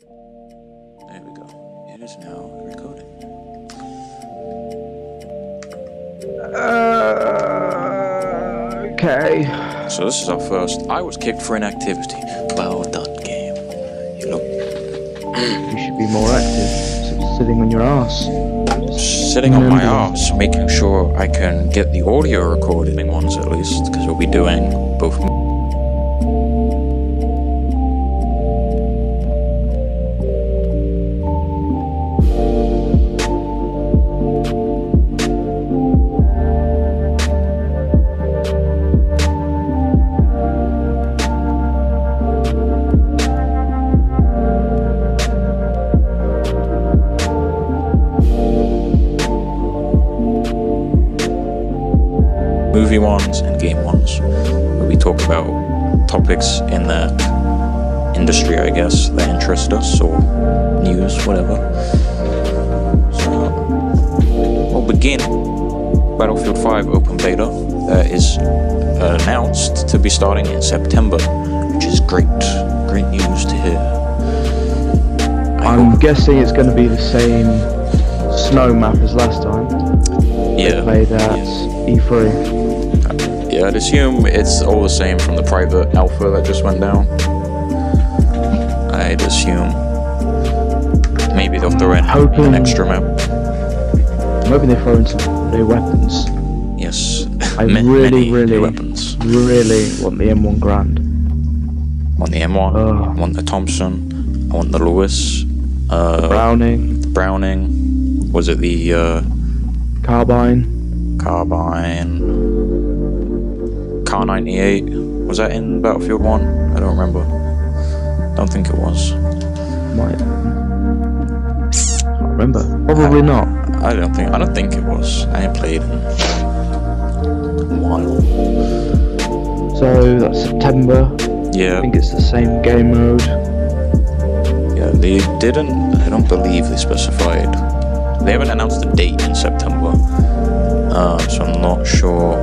There we go. It is now recording. Okay. So this is our first. I was kicked for inactivity. Well done, game. You look. You should be more active. Sitting on your ass. Sitting on my ass, making sure I can get the audio recording ones at least, because we'll be doing both. Movie ones and game ones, where we talk about topics in that industry, I guess, that interest us, or news, whatever. So we'll begin. Battlefield 5 open beta is announced to be starting in September, which is great news to hear. I'm guessing it's going to be the same snow map as last time. Yeah. Played at E3. Yeah, I'd assume it's all the same from the private alpha that just went down. I'd assume. Maybe they'll throw in an extra map. I'm hoping they throw in some new weapons. Yes, I many new weapons. really want the M1 Grand. I want the M1, I want the Thompson, I want the Lewis. The Browning. The Browning. Was it the Carbine. Car 98, was that in Battlefield 1? I don't remember. Don't think it was. Might. Can't remember. Probably not. I don't think it was. I ain't played in a while. So that's September. Yeah. I think it's the same game mode. Yeah, I don't believe they specified. They haven't announced a date in September. So I'm not sure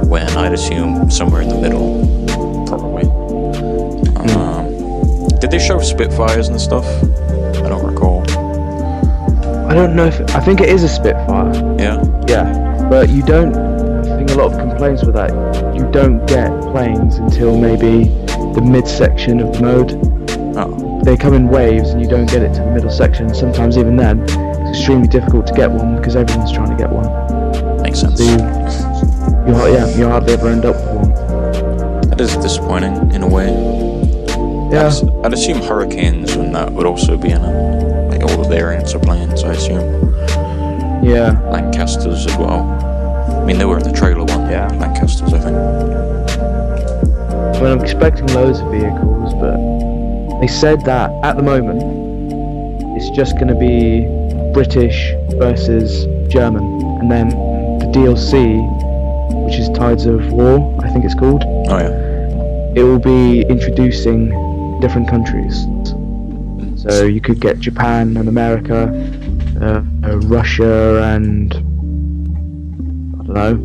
when. I'd assume somewhere in the middle, probably. Did they show Spitfires and stuff? I don't recall. I don't know if I think it is a Spitfire. Yeah. Yeah, but you don't. I think a lot of complaints with that. You don't get planes until maybe the midsection of the mode. Oh. They come in waves, and you don't get it to the middle section. Sometimes even then, it's extremely difficult to get one because everyone's trying to get one. Makes sense. So you hardly ever end up with one. That is disappointing in a way. Yeah. I'd assume Hurricanes and that would also be in it. Like all the variants of planes, I assume. Yeah. Lancasters as well. I mean, they were in the trailer one. Yeah. Lancasters, I think. I mean, I'm expecting loads of vehicles, but they said that at the moment it's just going to be British versus German, and then the DLC, which is Tides of War, I think it's called. Oh yeah. It will be introducing different countries. So you could get Japan and America, Russia and I don't know.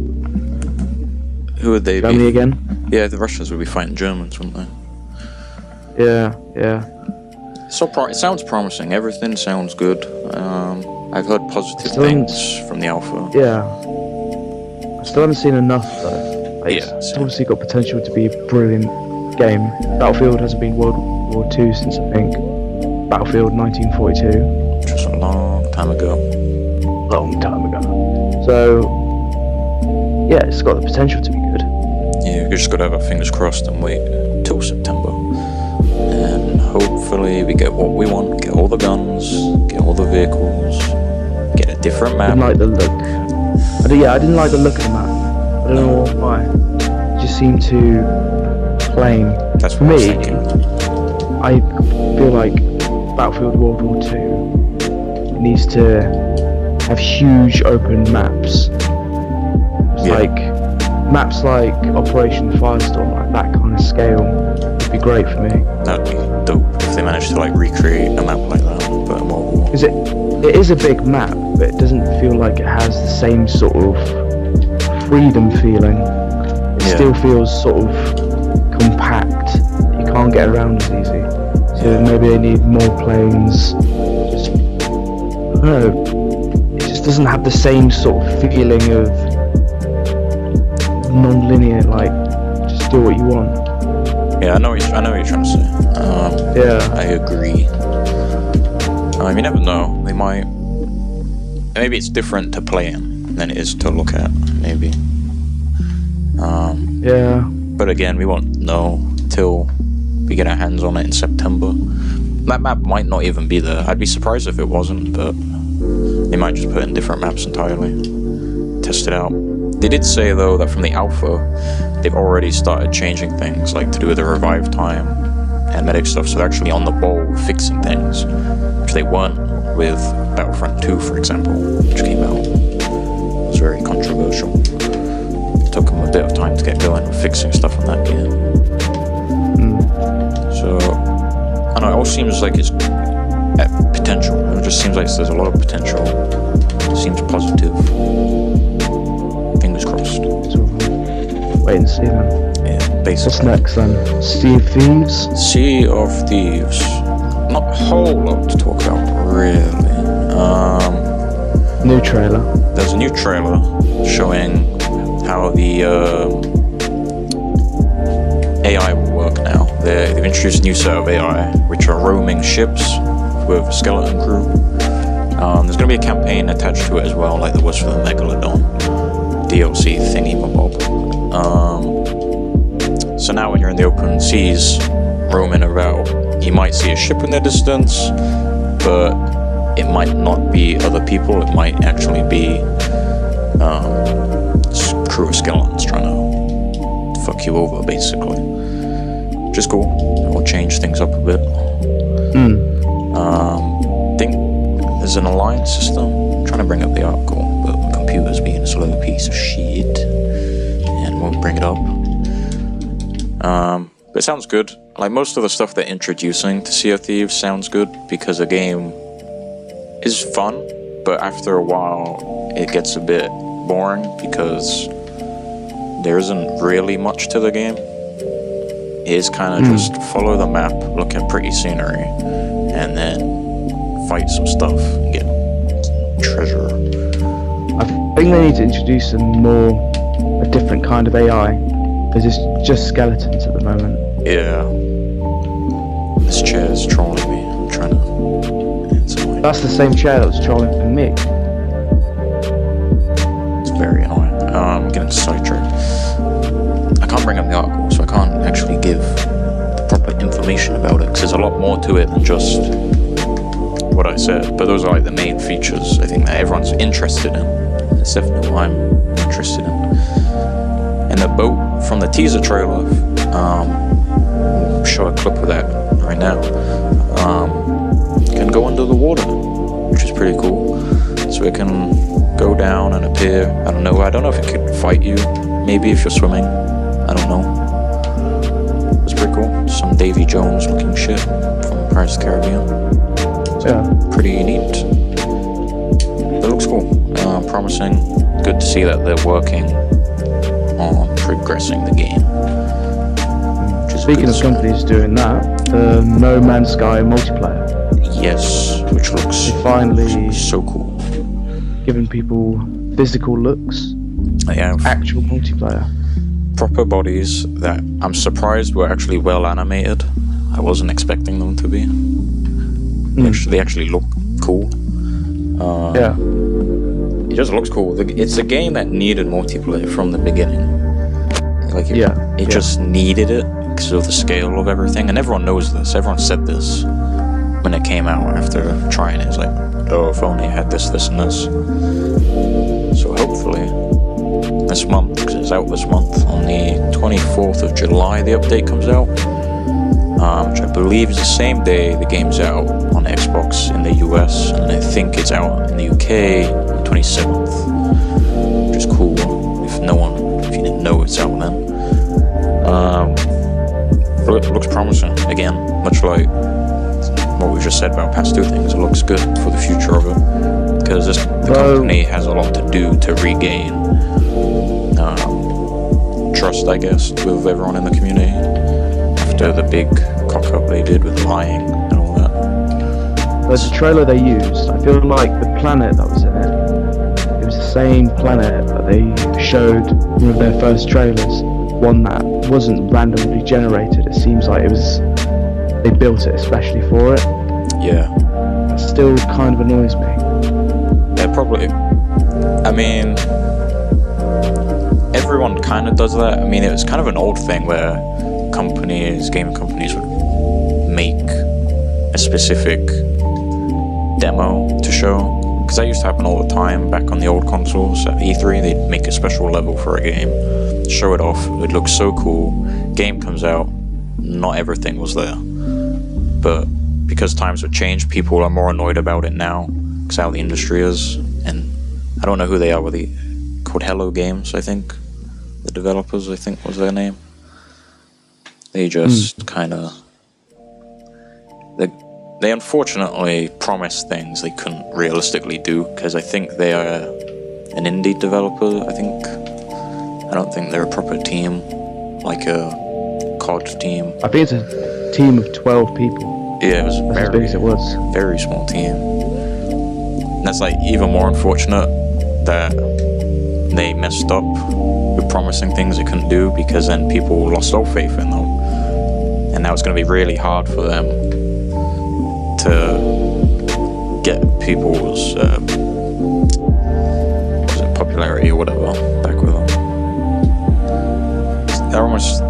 Who would they Germany be? again? Yeah, the Russians would be fighting Germans, wouldn't they? Yeah. It sounds promising. Everything sounds good. I've heard positive Still things from the alpha. Yeah. I still haven't seen enough though. It's obviously got potential to be a brilliant game. Battlefield hasn't been World War II since I think Battlefield 1942. Which was a long time ago. So yeah, it's got the potential to be good. Yeah, we just gotta have our fingers crossed and wait till September. And hopefully we get what we want, get all the guns, get all the vehicles, get a different map. I didn't like the look. I didn't like the look of the map. I don't know why. It just seemed too plain. That's For what I was me, thinking. I feel like Battlefield World War II needs to have huge open maps. It's like maps like Operation Firestorm, like that kind of scale would be great for me. That'd be dope if they managed to like recreate a map like that, but in World War. Because it is a big map, but it doesn't feel like it has the same sort of freedom feeling. It still feels sort of compact. You can't get around as easy. So Maybe they need more planes. Just, I don't know. It just doesn't have the same sort of feeling of non-linear. Like, just do what you want. Yeah, I know what you're trying to say. Yeah, I agree. You never know. They might. Maybe it's different to play in than it is to look at. Maybe. yeah. But again, we won't know till we get our hands on it in September. That map might not even be there. I'd be surprised if it wasn't, but they might just put in different maps entirely. Test it out. They did say though that from the alpha, they've already started changing things, like to do with the revive time and medic stuff. So they're actually on the ball fixing things, which they weren't with Battlefront 2, for example, which came out. It was very controversial. It took them a bit of time to get going with fixing stuff on that game. So, I don't know, it all seems like it's at potential. It just seems like there's a lot of potential. It seems positive. Fingers crossed. Wait and see then. Yeah, basically. What's next then? Sea of Thieves? Sea of Thieves. Not a whole lot to talk about, really. New trailer. There's a new trailer showing how the AI will work now. They've introduced a new set of AI, which are roaming ships with a skeleton crew. There's going to be a campaign attached to it as well, like there was for the Megalodon DLC thingy-mabob. So now when you're in the open seas, roaming about, you might see a ship in the distance, but it might not be other people. It might actually be crew of skeletons trying to fuck you over, basically. Which is cool. It will change things up a bit. I think there's an alliance system. I'm trying to bring up the article, but my computer's being a slow piece of shit and won't bring it up. But it sounds good. Like most of the stuff they're introducing to Sea of Thieves sounds good because the game is fun, but after a while it gets a bit boring because there isn't really much to the game. It is kind of just follow the map, look at pretty scenery, and then fight some stuff and get treasure. I think they need to introduce a different kind of AI, because it's just skeletons at the moment. Yeah. This chair is trolling me. I'm trying to... That's the same chair that was trolling me. It's very annoying. I'm getting sidetracked. I can't bring up the article, so I can't actually give the proper information about it, because there's a lot more to it than just what I said. But those are like the main features, I think, that everyone's interested in. It's definitely what I'm interested in. And the boat from the teaser trailer, we'll show a clip of that right now, can go under the water, which is pretty cool. So it can go down and appear. I don't know if it could fight you, maybe if you're swimming. I don't know. It's pretty cool. Some Davy Jones looking shit from Pirates of the Caribbean. So yeah, pretty neat. It looks cool. Promising. Good to see that they're working on progressing the game. Speaking of companies doing that, No Man's Sky multiplayer. Yes, which looks finally so cool. Giving people physical looks. Yeah, actual multiplayer. Proper bodies that I'm surprised were actually well animated. I wasn't expecting them to be. They actually look cool. Yeah. It just looks cool. It's a game that needed multiplayer from the beginning. Like it just needed it because of the scale of everything, and everyone knows this. Everyone said this when it came out after trying it. It's like, oh, if only it had this, this, and this. So hopefully this month, because it's out this month, on the 24th of July, the update comes out, which I believe is the same day the game's out on Xbox in the US, and I think it's out in the UK on the 27th, which is cool. If you didn't know it's out then. But it looks promising. Again, much like what we just said about past two things, it looks good for the future of it, because the company has a lot to do to regain trust, I guess, with everyone in the community after the big cock-up they did with lying. the trailer they used, I feel like the planet that was in it was the same planet that they showed in one of their first trailers. One that wasn't randomly generated. It seems like they built it especially for it. Yeah. That still kind of annoys me. Yeah, probably. I mean, everyone kind of does that. I mean, it was kind of an old thing where game companies would make a specific demo to show. Because that used to happen all the time back on the old consoles. At E3, they'd make a special level for a game, show it off, it looks so cool, game comes out, not everything was there. But because times have changed, people are more annoyed about it now, because how the industry is, and I don't know who they are, called Hello Games, I think. The developers, I think, was their name. They just kind of... They unfortunately promised things they couldn't realistically do, because I think they are an indie developer, I don't think they're a proper team, like a COD team. I think it's a team of 12 people. Yeah, it was as big as it was. Very small team. And that's like even more unfortunate that they messed up with promising things they couldn't do, because then people lost all faith in them. And now it's going to be really hard for them to get people's popularity or whatever back with them.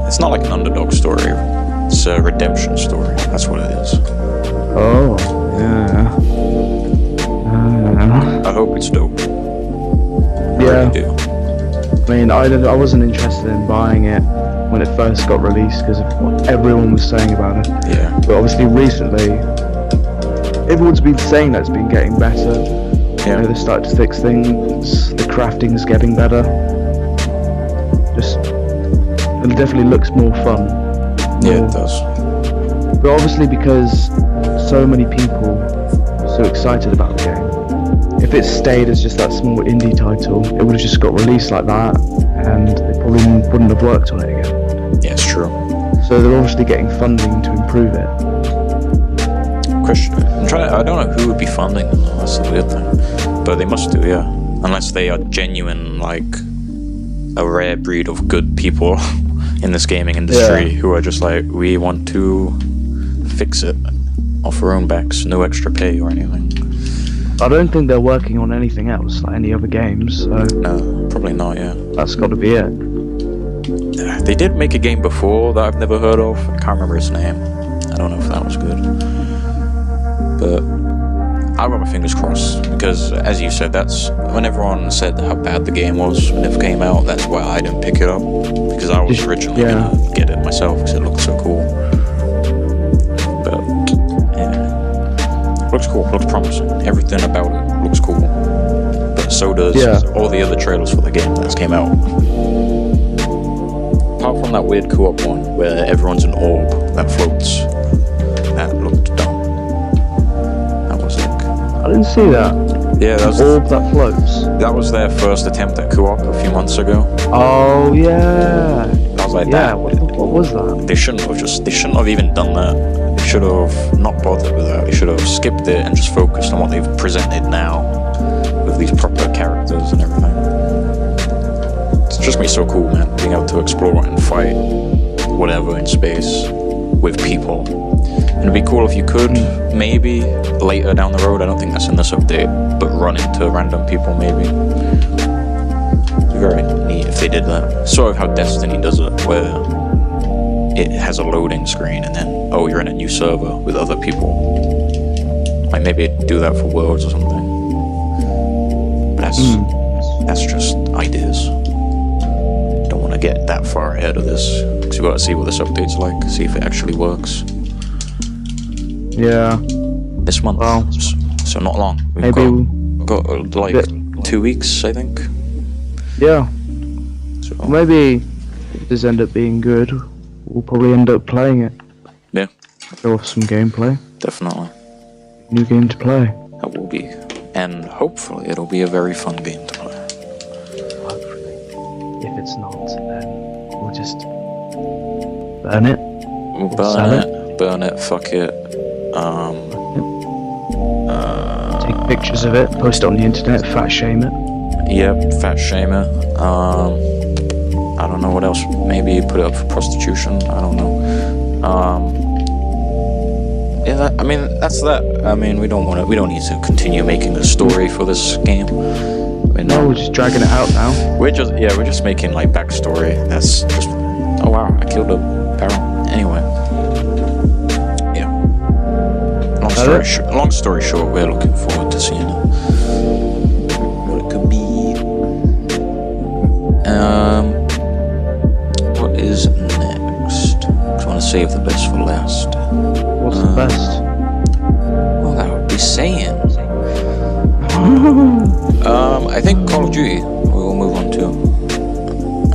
It's not like an underdog story, it's a redemption story, that's what it is. Oh, yeah. I hope it's dope. I Yeah. really do. I mean, I wasn't interested in buying it when it first got released because of what everyone was saying about it. Yeah. But obviously recently, everyone's been saying that it's been getting better. Yeah. You know, they started to fix things, the crafting's getting better. It definitely looks more fun. Yeah, it does. But obviously because so many people are so excited about the game, if it stayed as just that small indie title, it would have just got released like that, and they probably wouldn't have worked on it again. Yeah, it's true. So they're obviously getting funding to improve it. Question. I don't know who would be funding them, though. That's the weird thing. But they must do, yeah. Unless they are genuine, like, a rare breed of good people in this gaming industry who are just like, we want to fix it off our own backs, no extra pay or anything. I don't think they're working on anything else, like any other games, so... No, probably not, yeah. That's got to be it. They did make a game before that I've never heard of. I can't remember its name. I don't know if that was good. But I've got my fingers crossed, because as you said, that's when everyone said how bad the game was when it came out, that's why I didn't pick it up, because I was originally gonna get it myself because it looked so cool. But yeah, looks cool, looks promising. Everything about it looks cool. But so does all the other trailers for the game that came out. Apart from that weird co-op one where everyone's an orb that floats, that looked dumb. I didn't see that. Yeah, that was orb that floats. That was their first attempt at co-op a few months ago. Oh yeah. I was like, yeah. What was that? They shouldn't have even done that. They should have not bothered with that. They should have skipped it and just focused on what they've presented now with these proper characters and everything. It's just gonna be so cool, man. Being able to explore and fight whatever in space with people. And it'd be cool if you could, maybe, later down the road, I don't think that's in this update, but run into random people, maybe. It'd be very neat if they did that. Sort of how Destiny does it, where it has a loading screen and then, oh, you're in a new server with other people. Like, maybe do that for Worlds or something. But that's just ideas. Don't want to get that far ahead of this, because we've got to see what this update's like, see if it actually works. Yeah. This month. Well, so not long. We've got like 2 weeks, I think. Yeah. So maybe if this end up being good, we'll probably end up playing it. Yeah. Show off some gameplay. Definitely. New game to play. That will be. And hopefully it'll be a very fun game to play. Hopefully. If it's not, then we'll just burn it. We'll burn it, fuck it. pictures of it, post it on the internet, fat shame it. Yep, fat shame it. I don't know what else. Maybe put it up for prostitution. I don't know. Yeah, I mean that's that. I mean we don't need to continue making a story for this game. No, we're just dragging it out now. We're just making like backstory. That's just. Oh wow, I killed a barrel. Anyway. Yeah. Long story short, we're looking forward to seeing what it could be. What is next? I want to save the best for last. What's the best? Well, that would be saying. I think Call of Duty we will move on to.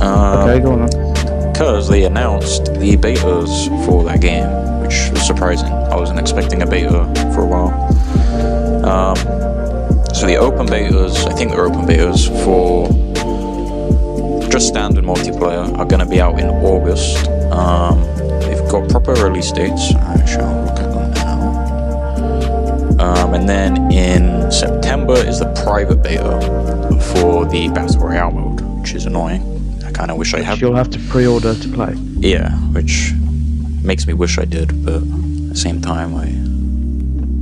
Okay, go on then. Because they announced the betas for that game, which was surprising. I wasn't expecting a beta for a while. So the open betas, I think the open betas for just standard multiplayer are going to be out in August. They've got proper release dates. I shall look at them now. And then in September is the private beta for the Battle Royale mode, which is annoying. I kind of wish I had. You'll have to pre-order to play. Yeah, which makes me wish I did, but at the same time, I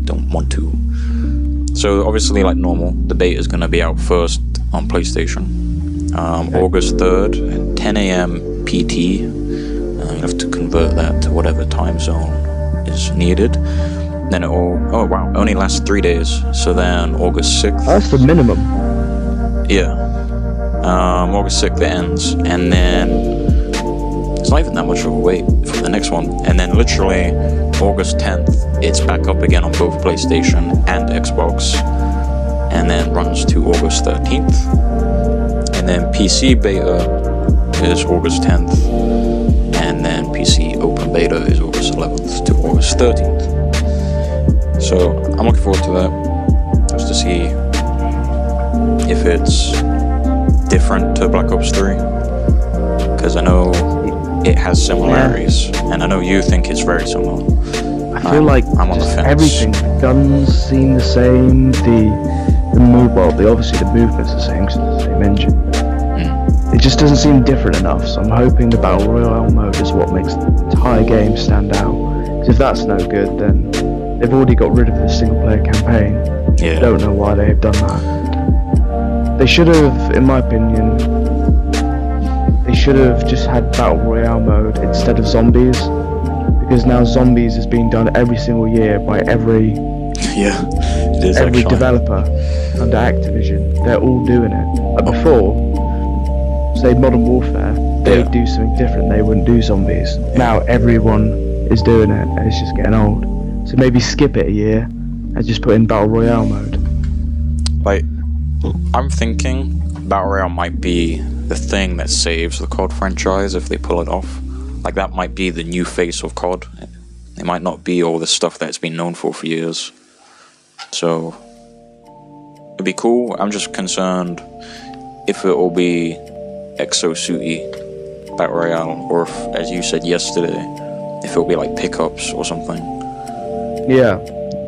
don't want to. So obviously, like normal, the beta is going to be out first on PlayStation. August 3rd at 10 a.m. PT. You have to convert that to whatever time zone is needed. Then it will, oh wow, only lasts 3 days. So then August 6th. That's the minimum. Yeah. August 6th it ends. And then it's not even that much of a wait for the next one. And then literally August 10th, it's back up again on both PlayStation and Xbox. And then runs to August 13th. And then PC beta is August 10th. And then PC open beta is August 11th to August 13th. So I'm looking forward to that, just to see if it's different to Black Ops 3. Because I know it has similarities, and I know you think it's very similar. I feel like I'm on the fence. Everything, the guns seem the same, the obviously the movement's the same because it's the same engine. It just doesn't seem different enough, so I'm hoping the Battle Royale mode is what makes the entire game stand out. Because if that's no good, then they've already got rid of the single player campaign. Yeah. I don't know why they've done that. They should have, in my opinion, just had Battle Royale mode instead of zombies. Because now zombies is being done every single year by every developer under Activision. They're all doing it. Like before, say Modern Warfare, they'd do something different. They wouldn't do zombies. Now everyone is doing it, and it's just getting old. So maybe skip it a year and just put in Battle Royale mode. Like, I'm thinking Battle Royale might be the thing that saves the COD franchise if they pull it off. Like, that might be the new face of COD. It might not be all the stuff that it's been known for years. So, it'd be cool. I'm just concerned if it will be exosuity Battle Royale, or if, as you said yesterday, if it'll be like pickups or something. Yeah,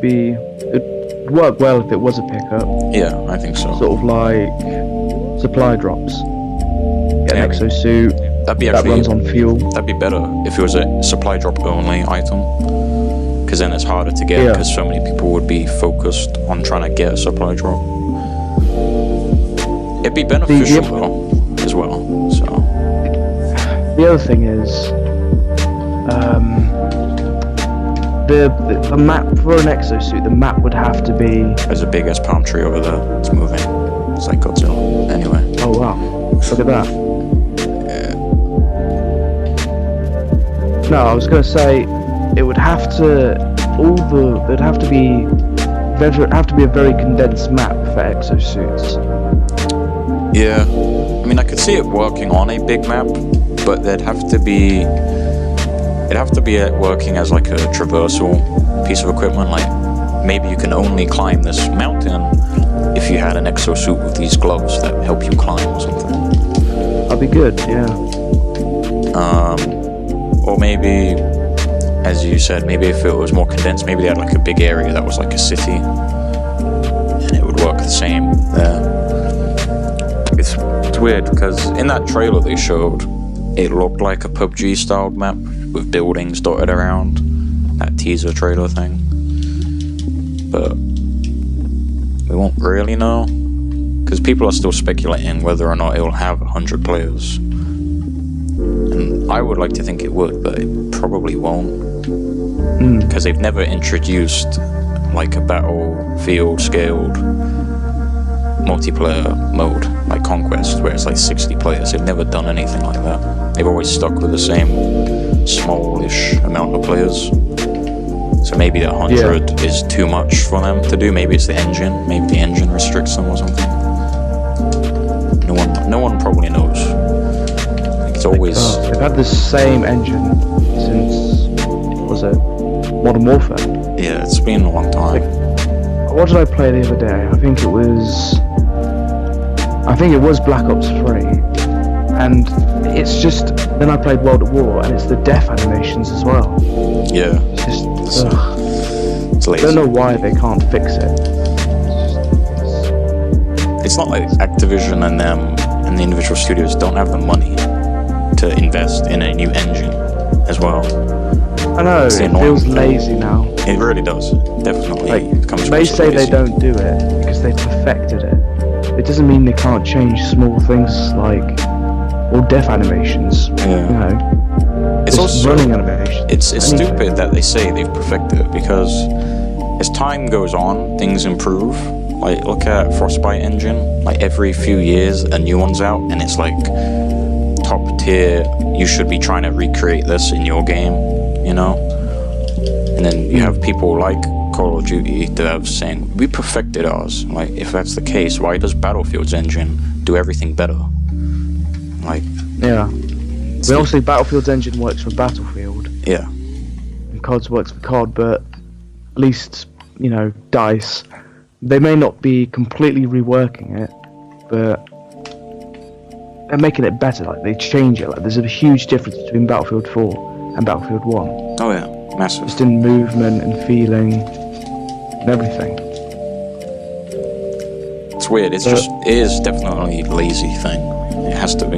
it'd work well if it was a pickup. Yeah, I think so. Sort of like supply drops. Get an exosuit that runs on fuel. That'd be better if it was a supply drop only item. Because then it's harder to get, because so many people would be focused on trying to get a supply drop. It'd be beneficial though, as well. So the other thing is, the map for an exosuit, the map would have to be. There's a big ass palm tree over there. It's moving. It's like Godzilla. Anyway. Oh wow! Look at that. Yeah. No, I was gonna say it would have to there'd have to be a very condensed map for exosuits. Yeah, I mean I could see it working on a big map, but it'd have to be working as like a traversal piece of equipment. Like maybe you can only climb this mountain if you had an exosuit with these gloves that help you climb or something. That'd be good, yeah. Or maybe, as you said, maybe if it was more condensed, maybe they had like a big area that was like a city, and it would the same there. It's weird because in that trailer they showed, it looked like a PUBG styled map with buildings dotted around, that teaser trailer thing. But we won't really know, because people are still speculating whether or not it will have 100 players. And I would like to think it would, but it probably won't, because they've never introduced like a battlefield scaled multiplayer mode like Conquest, where it's like 60 players. They've never done anything like that. They've always stuck with the same smallish amount of players. So maybe 100 is too much for them to do. Maybe it's the engine. Maybe the engine restricts them or something. No one probably knows. It's always... they've had the same engine since, what was it, Modern Warfare? Yeah, it's been a long time. What did I play the other day? I think it was Black Ops 3. And it's just... Then I played World at War, and it's the death animations as well. Yeah. It's just... It's lazy. I don't know why they can't fix it. It's not like Activision and them and the individual studios don't have the money to invest in a new engine as well. I know, it feels lazy now. It really does. Definitely. They say they don't do it because they perfected it. It doesn't mean they can't change small things like death animations. Yeah. You know, it's also running animations. It's stupid that they say they've perfected it, because as time goes on, things improve. Like, look at Frostbite engine. Like, every few years, a new one's out, and it's like top tier. You should be trying to recreate this in your game, you know. And then you have people like Call of Duty devs saying, we perfected ours. Like, if that's the case, why does Battlefield's engine do everything better? Like, yeah. But obviously Battlefield's engine works for Battlefield. Yeah. And COD's works for COD, but at least, you know, DICE, they may not be completely reworking it, but they're making it better. Like, they change it. Like, there's a huge difference between Battlefield 4 and Battlefield 1. Oh yeah, massive. Just in movement and feeling and everything. It's weird. It is definitely a lazy thing. It has to be.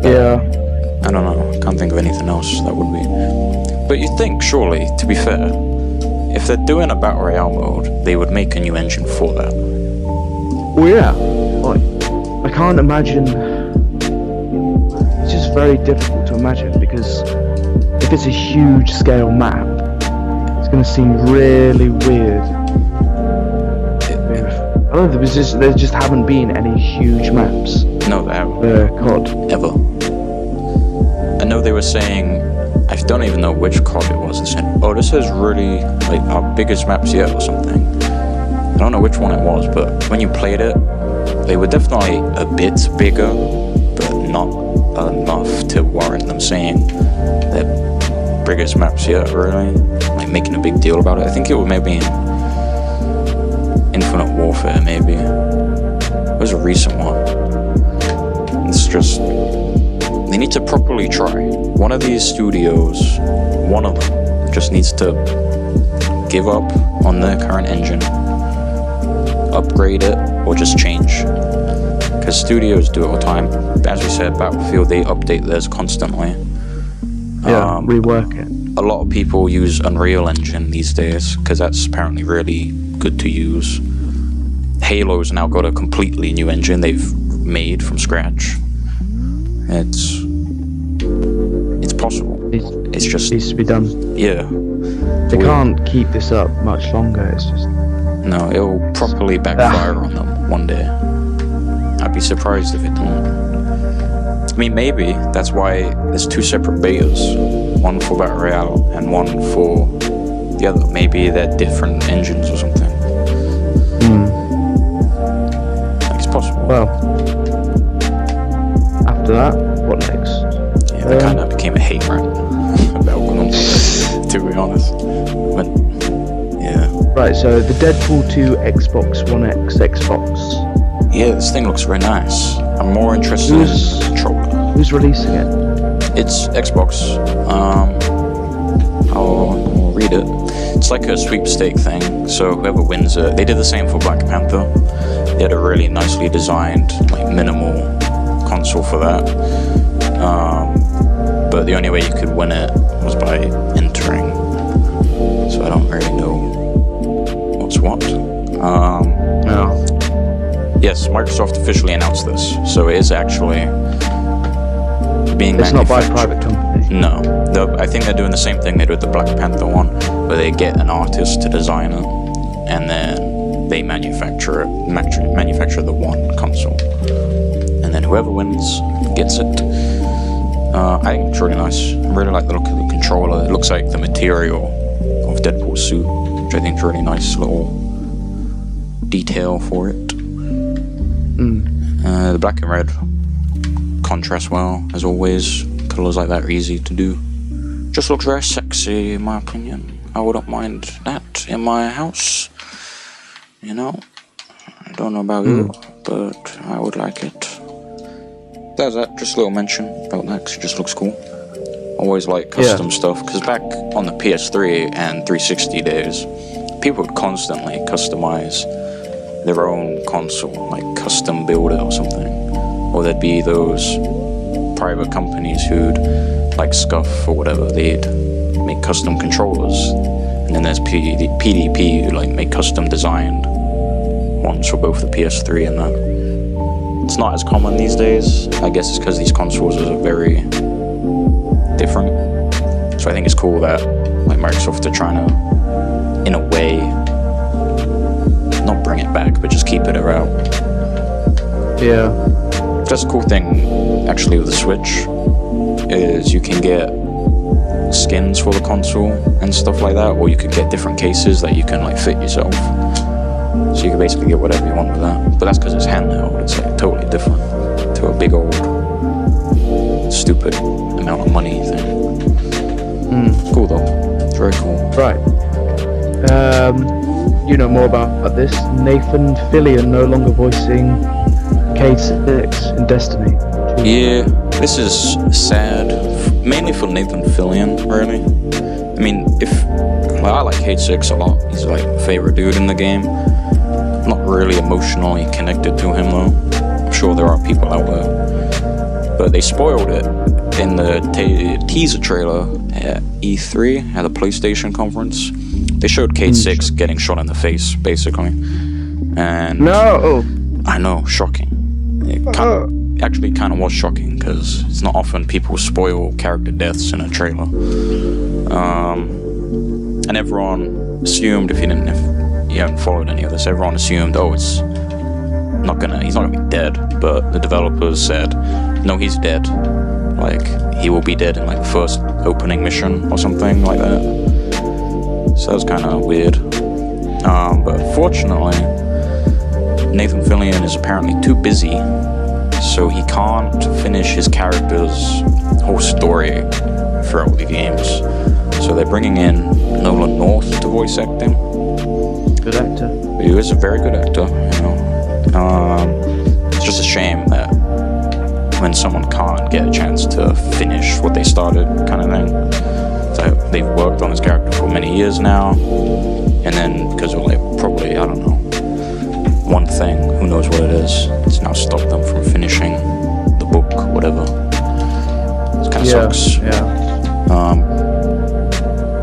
Yeah. I don't know. I can't think of anything else that would be. But you'd think, surely, to be fair, if they're doing a Battle Royale mode, they would make a new engine for that. Well, yeah. Like, I can't imagine... It's just very difficult to imagine, because if it's a huge scale map, it's going to seem really weird. I don't know, there just haven't been any huge maps. No, they haven't. COD. Ever. I know they were saying, I don't even know which COD it was. They said, oh, this is really like our biggest maps yet or something. I don't know which one it was, but when you played it, they were definitely a bit bigger, but not enough to warrant them saying their biggest maps yet, really. Like, making a big deal about it. I think it was maybe in Infinite Warfare, maybe. It was a recent one. It's just... They need to properly try. One of these studios, one of them, just needs to give up on their current engine, upgrade it, or just change. Because studios do it all the time. As we said, Battlefield, they update theirs constantly. Yeah, rework it. A lot of people use Unreal Engine these days, because that's apparently really good to use. Halo's now got a completely new engine they've made from scratch. It's possible. It's just needs to be done. Yeah. They can't keep this up much longer. It's just no. It'll properly backfire on them one day. I'd be surprised if it didn't. I mean, maybe that's why there's two separate betas, one for Battle Royale and one for the other. Maybe they're different engines or something. It's possible. Well, after that, what next? Yeah, that kind of became a hate rant about Gnome, to be honest. But yeah. Right, so the Deadpool 2 Xbox One X Xbox. Yeah, this thing looks very nice. I'm more interested in the controller. Who's releasing it? It's Xbox. I'll read made it. It's like a sweepstake thing, so whoever wins it, they did the same for Black Panther. They had a really nicely designed, like minimal console for that. But the only way you could win it was by entering. So I don't really know what's what. No. Yes, Microsoft officially announced this, so it is actually being It's not by a manufactured. private company. No, I think they're doing the same thing they did with the Black Panther one, where they get an artist to design it, and then they manufacture the one console, and then whoever wins gets it. I think it's really nice. I really like the look of the controller. It looks like the material of Deadpool's suit, which I think is a really nice little detail for it. The black and red contrast well, as always. Colours like that are easy to do. Just looks very sexy, in my opinion. I wouldn't mind that in my house. You know? I don't know about you, but I would like it. There's that, just a little mention about that, because it just looks cool. Always like custom stuff, because back on the PS3 and 360 days, people would constantly customize their own console, like custom build it or something. Or there'd be those private companies who'd, like Scuff or whatever, they'd make custom controllers. And then there's PDP who like make custom designed ones for both the PS3 and that. It's not as common these days. I guess it's because these consoles are very different. So I think it's cool that like Microsoft are trying to, in a way, not bring it back, but just keep it around. Yeah. That's a cool thing, actually, with the Switch, is you can get skins for the console and stuff like that, or you could get different cases that you can like fit yourself. So you can basically get whatever you want with that. But that's because it's handheld. It's like totally different to a big old stupid amount of money thing. Cool though. It's very cool. Right. You know more about this. Nathan Fillion no longer voicing Cade 6 in Destiny. Yeah, this is sad, mainly for Nathan Fillion, really. I mean, I like Cade 6 a lot. He's like my favorite dude in the game. I'm not really emotionally connected to him though. I'm sure there are people out there. But they spoiled it in the teaser trailer at E3, at the PlayStation conference. They showed Cade 6 getting shot in the face, basically. And no! I know, shocking. It actually kind of was shocking, because it's not often people spoil character deaths in a trailer. And everyone assumed, if you haven't followed any of this, everyone assumed, he's not gonna be dead. But the developers said, no, he's dead. Like, he will be dead in like the first opening mission or something like that. So that was kind of weird. But fortunately, Nathan Fillion is apparently too busy, so he can't finish his character's whole story throughout the games. So they're bringing in Nolan North to voice act him. Good actor. He is a very good actor, you know. It's just a shame that when someone can't get a chance to finish what they started, kind of thing. So they've worked on this character for many years now, and then because of like probably, I don't know, one thing, who knows what it is, it's now stopped them from finishing the book, whatever. It kind of sucks.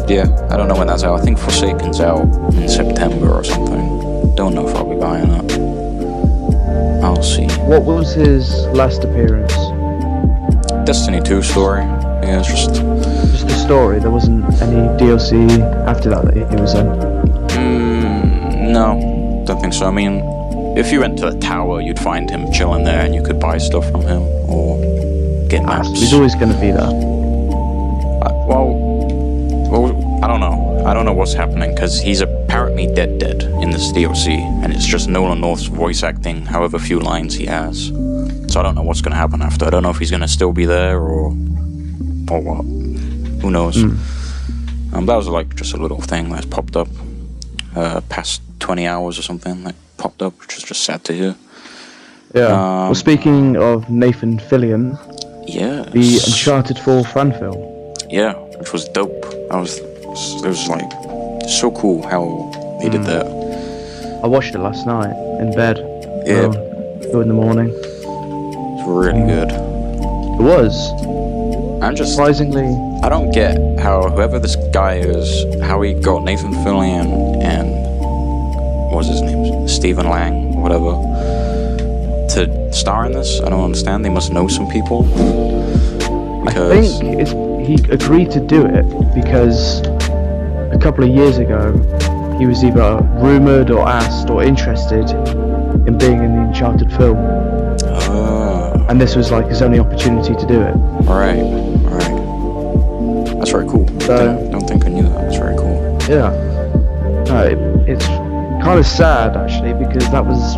Yeah, I don't know when that's out. I think Forsaken's out in September or something. Don't know if I'll be buying it. I'll see. What was his last appearance? Destiny 2 story. Yeah, it's just the story. There wasn't any DLC after that he was in. No, don't think so. I mean, if you went to the tower, you'd find him chilling there, and you could buy stuff from him or get maps. He's always going to be there. Well, I don't know. I don't know what's happening, because he's apparently dead in this DLC, and it's just Nolan North's voice acting however few lines he has. So I don't know what's going to happen after. I don't know if he's going to still be there or what. Who knows? That was like just a little thing that popped up past 20 hours or something that popped up, which is just sad to hear. Yeah. Well, speaking of Nathan Fillion, the Uncharted 4 fan film. Yeah, which was dope. It was like so cool how they did that. I watched it last night in bed. Yeah. 2 in the morning. It's really good. It was. I'm just... Surprisingly... I don't get how whoever this guy is, how he got Nathan Fillion and... what was his name? Stephen Lang, or whatever, to star in this. I don't understand. They must know some people. Because... I think he agreed to do it because a couple of years ago he was either rumoured or asked or interested in being in the Uncharted film. And this was like his only opportunity to do it. Alright. That's very cool. I don't think I knew that. That's very cool. Yeah. No, it's kind of sad actually because that was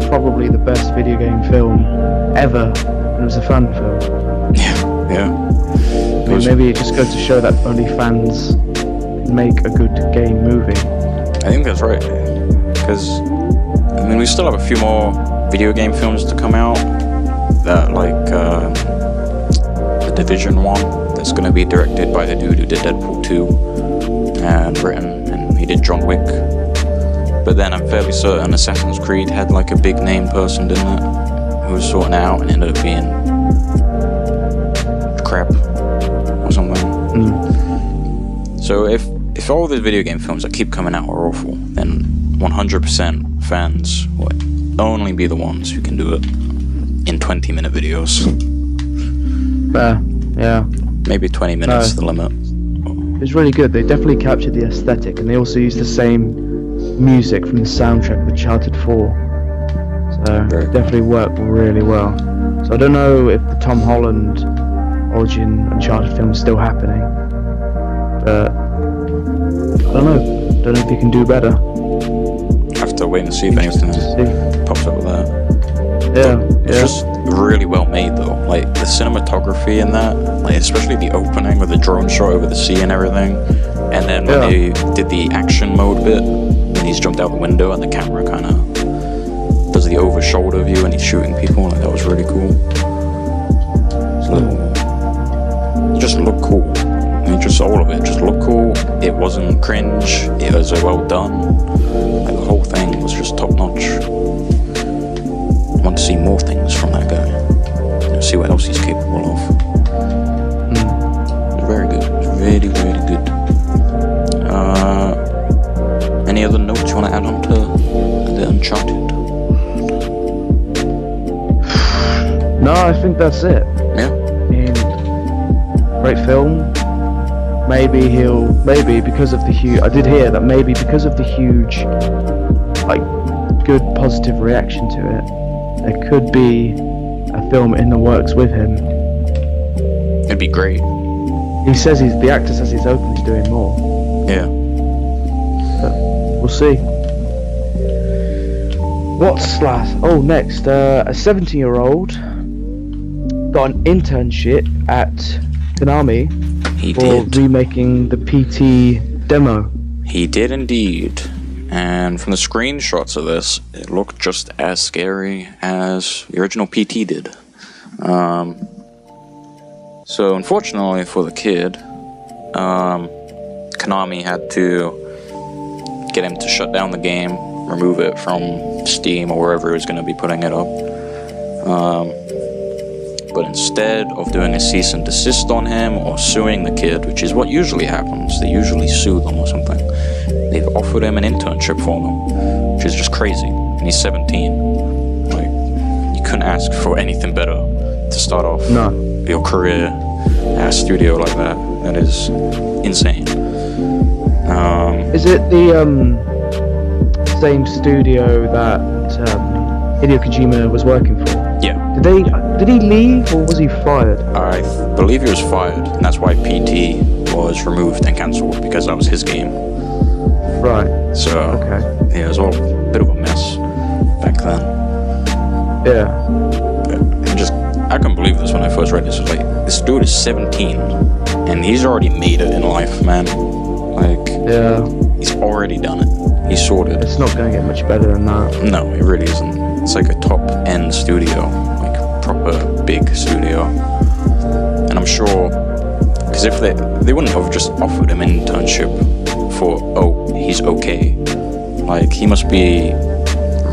probably the best video game film ever. It was a fan film. Yeah. I mean, maybe it just goes to show that only fans can make a good game movie. I think that's right. Because, I mean, we still have a few more video game films to come out. That, like, The Division 1, that's going to be directed by the dude who did Deadpool 2 and written, and he did John Wick. But then I'm fairly certain Assassin's Creed had, like, a big name person, didn't it? Who was sorting out and ended up being crap or something. So if all these video game films that keep coming out are awful, then 100% fans will only be the ones who can do it in 20-minute videos. Yeah. Maybe 20 minutes is the limit. It was really good. They definitely captured the aesthetic, and they also used the same music from the soundtrack of Uncharted 4. So it definitely worked really well. So I don't know if the Tom Holland Origin Uncharted film is still happening, but I don't know if he can do better. Have to wait and see if anything pops up with that. Yeah. It's just really well made though. Like the cinematography in that, like especially the opening with the drone shot over the sea and everything, and then when they did the action mode bit, when he's jumped out the window and the camera kind of does the over shoulder view and he's shooting people, like that was really cool. So it just looked cool. I mean, just all of it just looked cool. It wasn't cringe. It was well done. Like the whole thing was just top notch. I want to see more things from that guy. You know, see what else he's capable of. It's very good. It's really, really good. Any other notes you want to add on to the Uncharted? No, I think that's it. Yeah. Great film. Maybe because of the huge... I did hear that maybe because of the huge, like, good positive reaction to it, there could be a film in the works with him. It'd be great. He says the actor says he's open to doing more. Yeah. But we'll see. What's last? Oh, next, a 17-year-old got an internship at Konami for remaking the PT demo. He did indeed. And from the screenshots of this, it looked just as scary as the original PT did. So unfortunately for the kid, Konami had to get him to shut down the game, remove it from Steam or wherever he was going to be putting it up. But instead of doing a cease and desist on him or suing the kid, which is what usually happens, they usually sue them or something, they've offered him an internship for them, which is just crazy. And he's 17. Like, you couldn't ask for anything better to start off your career at a studio like that. That is insane. Is it the same studio that Hideo Kojima was working for? Yeah. Did he leave or was he fired? I believe he was fired, and that's why PT was removed and cancelled, because that was his game. Right. So, okay. Yeah, it was all a bit of a mess back then. Yeah. I couldn't believe this when I first read this. It was like, this dude is 17, and he's already made it in life, man. Like, yeah. He's already done it. He's sorted. It's not going to get much better than that. No, it really isn't. It's like a top-end studio, like a proper big studio. And I'm sure, because if they wouldn't have just offered him an internship for, he's okay. Like, he must be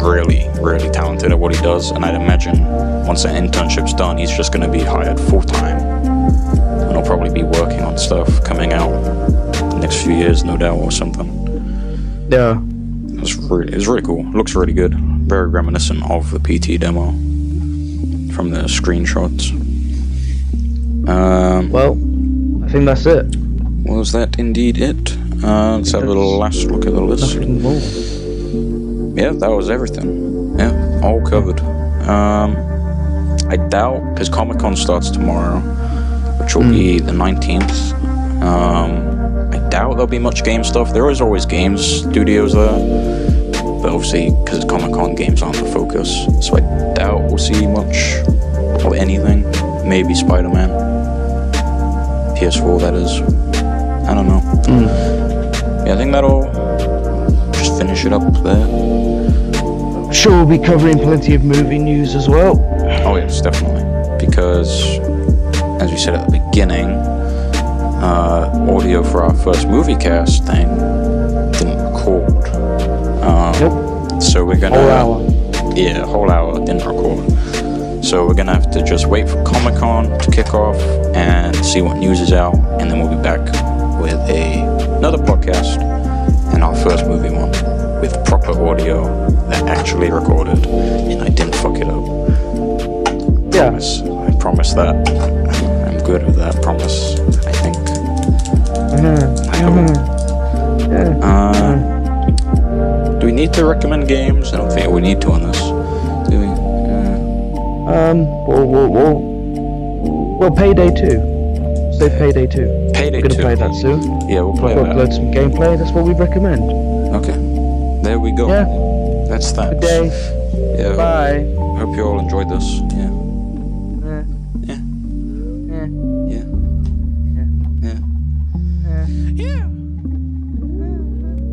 really, really talented at what he does, and I'd imagine once that internship's done, he's just going to be hired full-time, and he'll probably be working on stuff coming out the next few years, no doubt, or something. Yeah. It's really cool. It looks really good. Very reminiscent of the PT demo from the screenshots. Well, I think that's it. Was that indeed it? Let's have a little last look at the list. Nothing more. Yeah, that was everything. Yeah, all covered. I doubt, because Comic-Con starts tomorrow, which will be the 19th. I doubt there'll be much game stuff. There is always games studios there, but obviously, because it's Comic-Con, games aren't the focus. So I doubt we'll see much of anything. Maybe Spider-Man. PS4, that is. I don't know. Yeah, I think that'll just finish it up there. Sure, we'll be covering plenty of movie news as well. Oh yes, definitely. Because, as we said at the beginning, audio for our first movie cast thing didn't record. Nope. So we're gonna... Whole hour. Yeah, whole hour didn't record. So we're gonna have to just wait for Comic-Con to kick off and see what news is out, and then we'll be back with another podcast and our first movie one with proper audio that actually recorded, and I didn't fuck it up. Yeah. I promise that. I'm good with that promise, I think. I hope. Do we need to recommend games? I don't think we need to on this, do we? Well, Payday 2. Say Payday 2. Payday 2. We're gonna play that soon. Yeah, we'll play We'll that. upload some gameplay. That's what we recommend. Okay. There we go. Yeah. That's that. Good day. Yeah. Bye. Hope you all enjoyed this. Yeah.